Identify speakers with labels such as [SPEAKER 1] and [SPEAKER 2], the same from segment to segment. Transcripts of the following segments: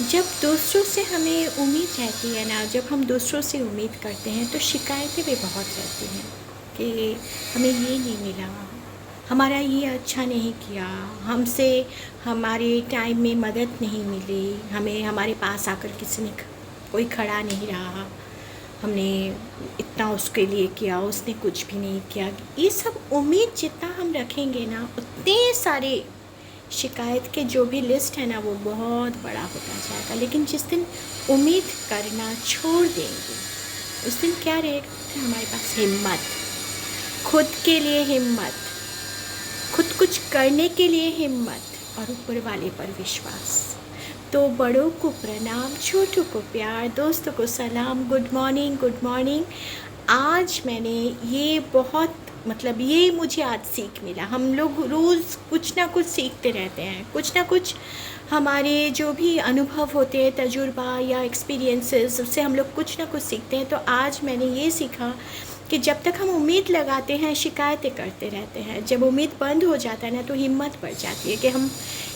[SPEAKER 1] जब दूसरों से हमें उम्मीद रहती है ना, जब हम दूसरों से उम्मीद करते हैं तो शिकायतें भी बहुत रहती हैं कि हमें ये नहीं मिला, हमारा ये अच्छा नहीं किया, हमसे हमारे टाइम में मदद नहीं मिली, हमें हमारे पास आकर किसी ने कोई खड़ा नहीं रहा, हमने इतना उसके लिए किया, उसने कुछ भी नहीं किया। ये सब उम्मीद जितना हम रखेंगे ना, उतने सारे शिकायत के जो भी लिस्ट है ना वो बहुत बड़ा होता जाएगा। लेकिन जिस दिन उम्मीद करना छोड़ देंगे, उस दिन क्या रहेगा? हमारे पास हिम्मत, खुद के लिए हिम्मत, खुद कुछ करने के लिए हिम्मत और ऊपर वाले पर विश्वास। तो बड़ों को प्रणाम, छोटों को प्यार, दोस्तों को सलाम। Good morning, good morning. आज मैंने ये बहुत ये मुझे आज सीख मिला। हम लोग रोज़ कुछ ना कुछ सीखते रहते हैं, कुछ ना कुछ हमारे जो भी अनुभव होते हैं, तजुर्बा या एक्सपीरियंसेस, उससे हम लोग कुछ ना कुछ सीखते हैं। तो आज मैंने ये सीखा कि जब तक हम उम्मीद लगाते हैं शिकायतें करते रहते हैं, जब उम्मीद बंद हो जाता है ना तो हिम्मत बढ़ जाती है कि हम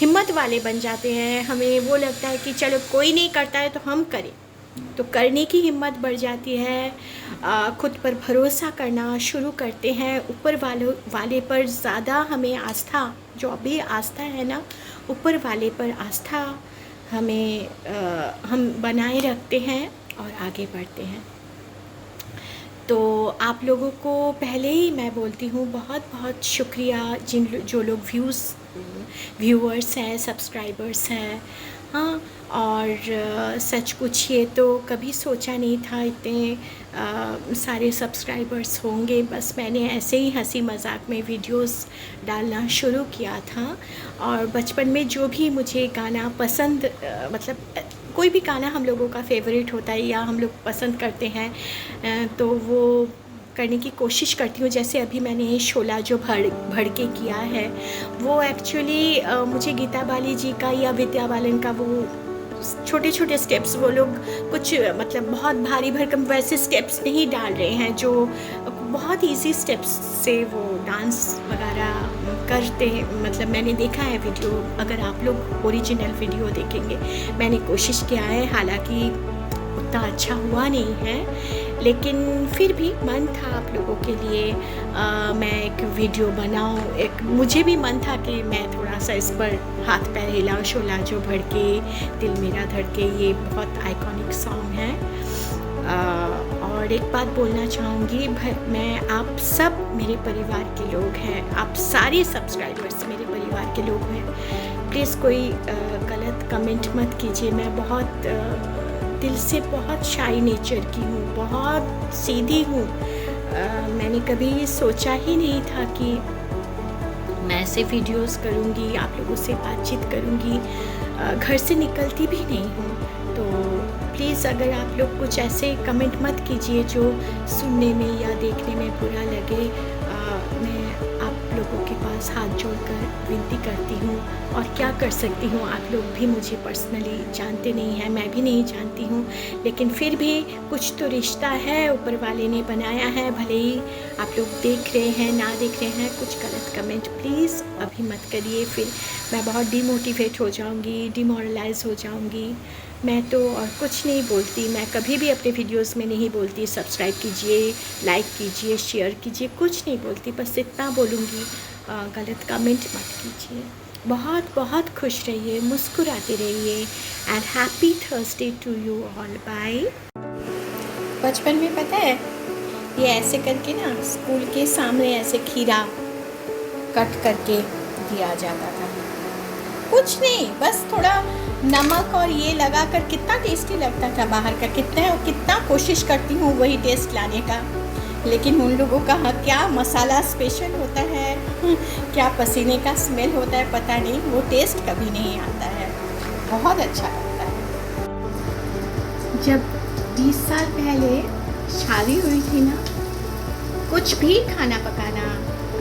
[SPEAKER 1] हिम्मत वाले बन जाते हैं। हमें वो लगता है कि चलो कोई नहीं करता है तो हम करें, तो करने की हिम्मत बढ़ जाती है। खुद पर भरोसा करना शुरू करते हैं, ऊपर वाले पर ज़्यादा हमें आस्था, जो अभी आस्था है ना, ऊपर वाले पर आस्था हम बनाए रखते हैं और आगे बढ़ते हैं। तो आप लोगों को पहले ही मैं बोलती हूँ बहुत बहुत शुक्रिया, जो लोग व्यूअर्स हैं, सब्सक्राइबर्स हैं। हाँ, और सच पूछिए तो कभी सोचा नहीं था इतने सारे सब्सक्राइबर्स होंगे। बस मैंने ऐसे ही हंसी मजाक में वीडियोस डालना शुरू किया था। और बचपन में जो भी मुझे गाना पसंद कोई भी गाना हम लोगों का फेवरेट होता है या हम लोग पसंद करते हैं, तो वो करने की कोशिश करती हूँ। जैसे अभी मैंने शोला जो भड़के किया है, वो एक्चुअली मुझे गीता बाली जी का या विद्या बालन का वो छोटे छोटे स्टेप्स, वो लोग कुछ बहुत भारी भरकम वैसे स्टेप्स नहीं डाल रहे हैं, जो बहुत इजी स्टेप्स से वो डांस वगैरह करते हैं। मैंने देखा है वीडियो, अगर आप लोग ओरिजिनल वीडियो देखेंगे, मैंने कोशिश किया है, हालांकि उतना अच्छा हुआ नहीं है, लेकिन फिर भी मन था आप लोगों के लिए मैं एक वीडियो बनाऊं। मुझे भी मन था कि मैं थोड़ा सा इस पर हाथ पैर हिलाऊं। शोला जो भड़के दिल मेरा धड़के, ये बहुत आइकॉनिक सॉन्ग है। और एक बात बोलना चाहूँगी, मैं आप सब मेरे परिवार के लोग हैं, आप सारे सब्सक्राइबर्स मेरे परिवार के लोग हैं। प्लीज़ कोई गलत कमेंट मत कीजिए। मैं बहुत दिल से बहुत शाई नेचर की हूँ, बहुत सीधी हूँ। मैंने कभी सोचा ही नहीं था कि मैं ऐसे वीडियोस करूँगी, आप लोगों से बातचीत करूँगी। घर से निकलती भी नहीं हूँ। तो प्लीज़ अगर आप लोग कुछ ऐसे कमेंट मत कीजिए जो सुनने में या देखने में बुरा लगे। मैं आप लोगों के पास हाथ जोड़कर विनती करती हूँ, और क्या कर सकती हूँ। आप लोग भी मुझे पर्सनली जानते नहीं हैं, मैं भी नहीं जानती हूँ, लेकिन फिर भी कुछ तो रिश्ता है ऊपर वाले ने बनाया है। भले ही आप लोग देख रहे हैं ना देख रहे हैं, कुछ गलत कमेंट प्लीज़ अभी मत करिए, फिर मैं बहुत डिमोटिवेट हो जाऊँगी, डिमोरलाइज हो जाऊँगी। मैं तो और कुछ नहीं बोलती, मैं कभी भी अपने वीडियोस में नहीं बोलती सब्सक्राइब कीजिए, लाइक कीजिए, शेयर कीजिए, कुछ नहीं बोलती। बस इतना बोलूँगी, गलत कमेंट मत कीजिए। बहुत बहुत खुश रहिए, मुस्कुराते रहिए, and happy Thursday to you all. Bye. बचपन में पता है, ये ऐसे करके ना स्कूल के सामने ऐसे खीरा कट करके दिया जाता था। कुछ नहीं, बस थोड़ा नमक और ये लगा कर, कितना टेस्टी लगता था बाहर का। कितना कोशिश करती हूँ वही टेस्ट लाने का, लेकिन उन लोगों का क्या मसाला स्पेशल होता है, क्या पसीने का स्मेल होता है, पता नहीं, वो टेस्ट कभी नहीं आता है। बहुत अच्छा लगता है। जब 20 साल पहले शादी हुई थी ना, कुछ भी खाना पकाना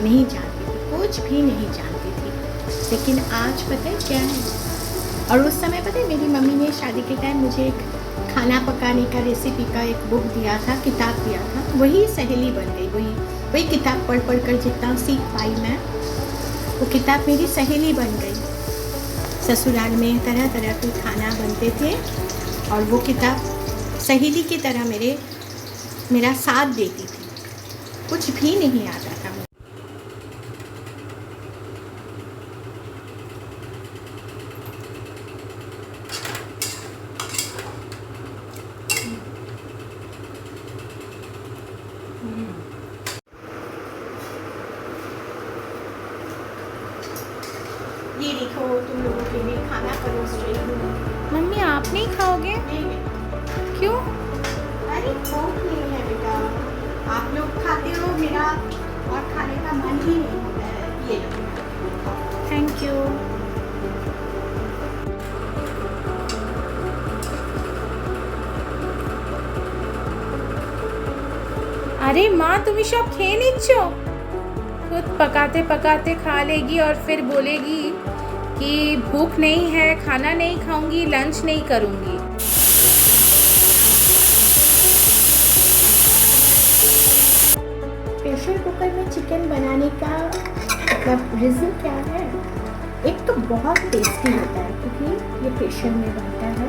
[SPEAKER 1] नहीं जानती थी, कुछ भी नहीं जानती थी। लेकिन आज पता है क्या है, और उस समय पता है मेरी मम्मी ने शादी के टाइम मुझे एक खाना पकाने का रेसिपी का एक बुक दिया था, किताब दिया था, वही सहेली बन गई। वही किताब पढ़ कर जितना सीख पाई मैं, वो किताब मेरी सहेली बन गई। ससुराल में तरह तरह के खाना बनते थे और वो किताब सहेली की तरह मेरा साथ देती थी, कुछ भी नहीं आता था। ये देखो तुम लोगों के लिए खाना परोस रही हूँ।
[SPEAKER 2] मम्मी आप नहीं खाओगे? क्यों?
[SPEAKER 1] अरे भूख नहीं है बेटा, आप लोग खाते हो, मेरा और खाने का मन ही नहीं होता है। ये लो।
[SPEAKER 2] Thank you. अरे माँ তুমি সব খেয়ে নিচ্ছ? खुद पकाते पकाते खा लेगी और फिर बोलेगी कि भूख नहीं है, खाना नहीं खाऊंगी, लंच नहीं करूंगी।
[SPEAKER 1] प्रेशर कुकर में चिकन बनाने का मतलब रीज़न क्या है? एक तो बहुत टेस्टी होता है क्योंकि ये प्रेशर में बनता है,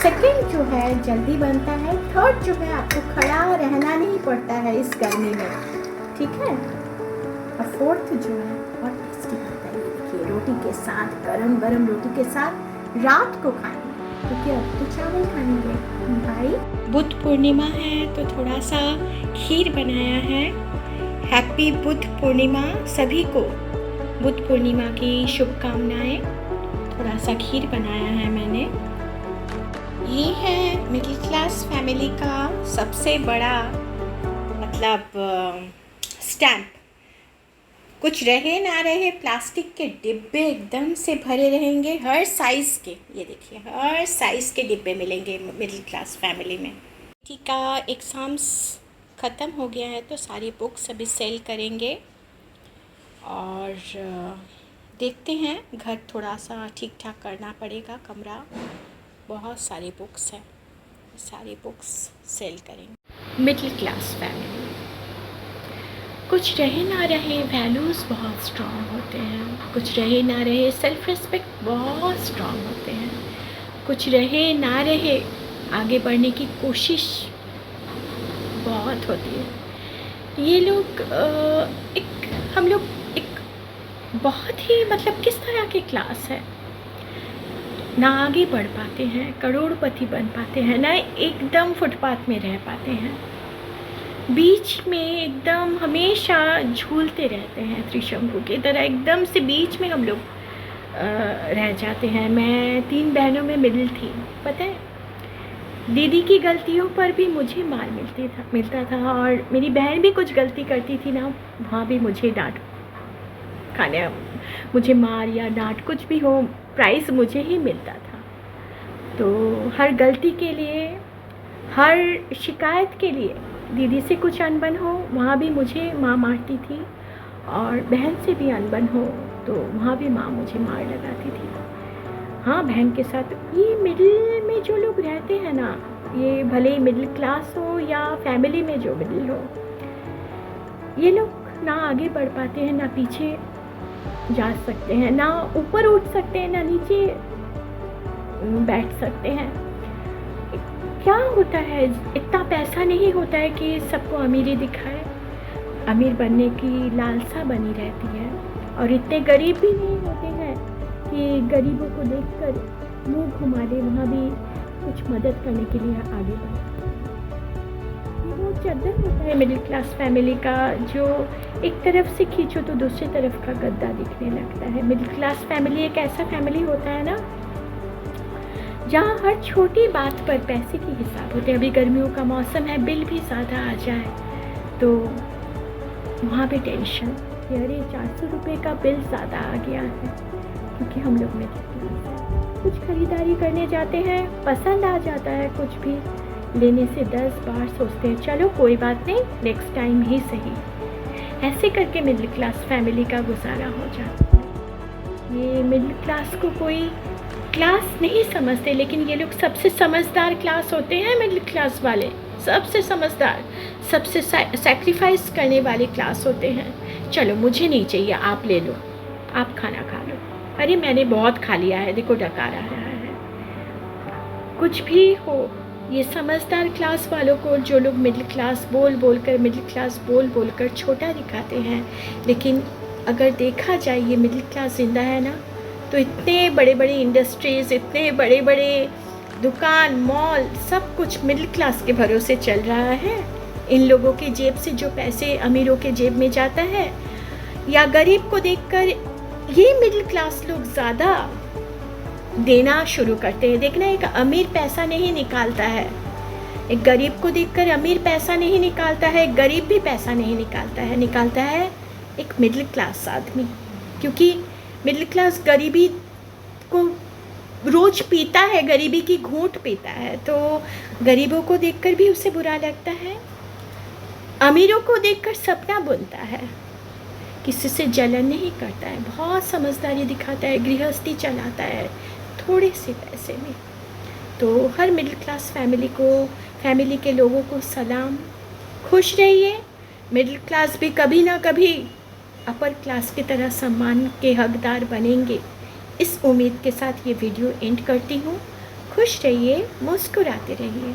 [SPEAKER 1] सेकंड जो है जल्दी बनता है, थर्ड जो है आपको खड़ा रहना नहीं पड़ता है इस गर्मी में, ठीक है, और फोर्थ जो है बहुत टेस्टी बनता है। ये देखिए रोटी के साथ, गरम गरम रोटी के साथ रात को खाएंगे, क्योंकि अब तो चावल खाएंगे भाई। बुद्ध पूर्णिमा है तो थोड़ा सा खीर बनाया है। हैप्पी बुद्ध पूर्णिमा, सभी को बुद्ध पूर्णिमा की शुभकामनाएं। थोड़ा सा खीर बनाया है मैंने। ये है मिडिल क्लास फैमिली का सबसे बड़ा मतलब स्टैम्प। कुछ रहे ना रहे प्लास्टिक के डिब्बे एकदम से भरे रहेंगे, हर साइज़ के, ये देखिए हर साइज़ के डिब्बे मिलेंगे मिडिल क्लास फैमिली में। बेटी का एग्ज़ाम्स ख़त्म हो गया है तो सारी बुक्स अभी सेल करेंगे और देखते हैं, घर थोड़ा सा ठीक ठाक करना पड़ेगा, कमरा, बहुत सारी बुक्स हैं, सारी बुक्स सेल करेंगे। मिडिल क्लास फैमिली, कुछ रहे ना रहे वैल्यूज़ बहुत स्ट्रॉन्ग होते हैं, कुछ रहे ना रहे सेल्फ रिस्पेक्ट बहुत स्ट्रॉन्ग होते हैं, कुछ रहे ना रहे आगे बढ़ने की कोशिश बहुत होती है। ये लोग हम लोग एक बहुत ही मतलब किस तरह की क्लास है, ना आगे बढ़ पाते हैं, करोड़पति बन पाते हैं, ना एकदम फुटपाथ में रह पाते हैं, बीच में एकदम हमेशा झूलते रहते हैं, त्रिशंकु की तरह एकदम से बीच में हम लोग रह जाते हैं। मैं 3 बहनों में मिडिल थी, पता है, दीदी की गलतियों पर भी मुझे मार मिलता था और मेरी बहन भी कुछ गलती करती थी ना, वहाँ भी मुझे डांट खाने, मुझे मार या डांट कुछ भी हो, प्राइज़ मुझे ही मिलता था। तो हर गलती के लिए, हर शिकायत के लिए, दीदी से कुछ अनबन हो वहाँ भी मुझे माँ मारती थी, और बहन से भी अनबन हो तो वहाँ भी माँ मुझे मार लगाती थी। हाँ, बहन के साथ। ये मिडिल में जो लोग रहते हैं ना, ये भले ही मिडिल क्लास हो या फैमिली में जो मिडिल हो, ये लोग ना आगे बढ़ पाते हैं, ना पीछे जा सकते हैं, ना ऊपर उठ सकते हैं, ना नीचे बैठ सकते हैं। क्या होता है, इतना पैसा नहीं होता है कि सबको अमीरी दिखाए, अमीर बनने की लालसा बनी रहती है, और इतने गरीब भी नहीं होते हैं कि गरीबों को देखकर मुंह घुमा दे, वहाँ भी कुछ मदद करने के लिए आगे बढ़े। ये वो चद्दर होता है मिडिल क्लास फैमिली का, जो एक तरफ से खींचो तो दूसरी तरफ का गद्दा दिखने लगता है। मिडिल क्लास फैमिली एक ऐसा फैमिली होता है ना, जहाँ हर छोटी बात पर पैसे की हिसाब होते हैं। अभी गर्मियों का मौसम है, बिल भी ज़्यादा आ जाए तो वहाँ पे टेंशन कि अरे 400 रुपये का बिल ज़्यादा आ गया है, क्योंकि हम लोग में कुछ खरीदारी करने जाते हैं, पसंद आ जाता है, कुछ भी लेने से 10 बार सोचते हैं चलो कोई बात नहीं, नेक्स्ट टाइम ही सही। ऐसे करके मिडिल क्लास फैमिली का गुजारा हो जाता है। ये मिडिल क्लास को कोई क्लास नहीं समझते, लेकिन ये लोग सबसे समझदार क्लास होते हैं। मिडिल क्लास वाले सबसे समझदार, सबसे सैक्रिफाइस करने वाली क्लास होते हैं। चलो मुझे नहीं चाहिए, आप ले लो, आप खाना खा लो, अरे मैंने बहुत खा लिया है, देखो डकार आ रहा है। कुछ भी हो, ये समझदार क्लास वालों को, जो लोग मिडिल क्लास बोल बोल कर छोटा दिखाते हैं, लेकिन अगर देखा जाए ये मिडिल क्लास जिंदा है ना, तो इतने बड़े बड़े इंडस्ट्रीज़, इतने बड़े बड़े दुकान, मॉल, सब कुछ मिडिल क्लास के भरोसे चल रहा है। इन लोगों के जेब से जो पैसे अमीरों के जेब में जाता है, या गरीब को देखकर ये मिडिल क्लास लोग ज़्यादा देना शुरू करते हैं। देखना, एक अमीर पैसा नहीं निकालता है, एक गरीब को देखकर अमीर पैसा नहीं निकालता है, गरीब भी पैसा नहीं निकालता है एक मिडिल क्लास आदमी। क्योंकि मिडिल क्लास गरीबी को रोज पीता है, गरीबी की घूंट पीता है, तो गरीबों को देखकर भी उसे बुरा लगता है, अमीरों को देखकर सपना बुनता है, किसी से जलन नहीं करता है, बहुत समझदारी दिखाता है, गृहस्थी चलाता है थोड़े से पैसे में। तो हर मिडिल क्लास फैमिली के लोगों को सलाम, खुश रहिए। मिडिल क्लास भी कभी ना कभी अपर क्लास की तरह सम्मान के हकदार बनेंगे, इस उम्मीद के साथ ये वीडियो एंड करती हूँ। खुश रहिए, मुस्कुराते रहिए।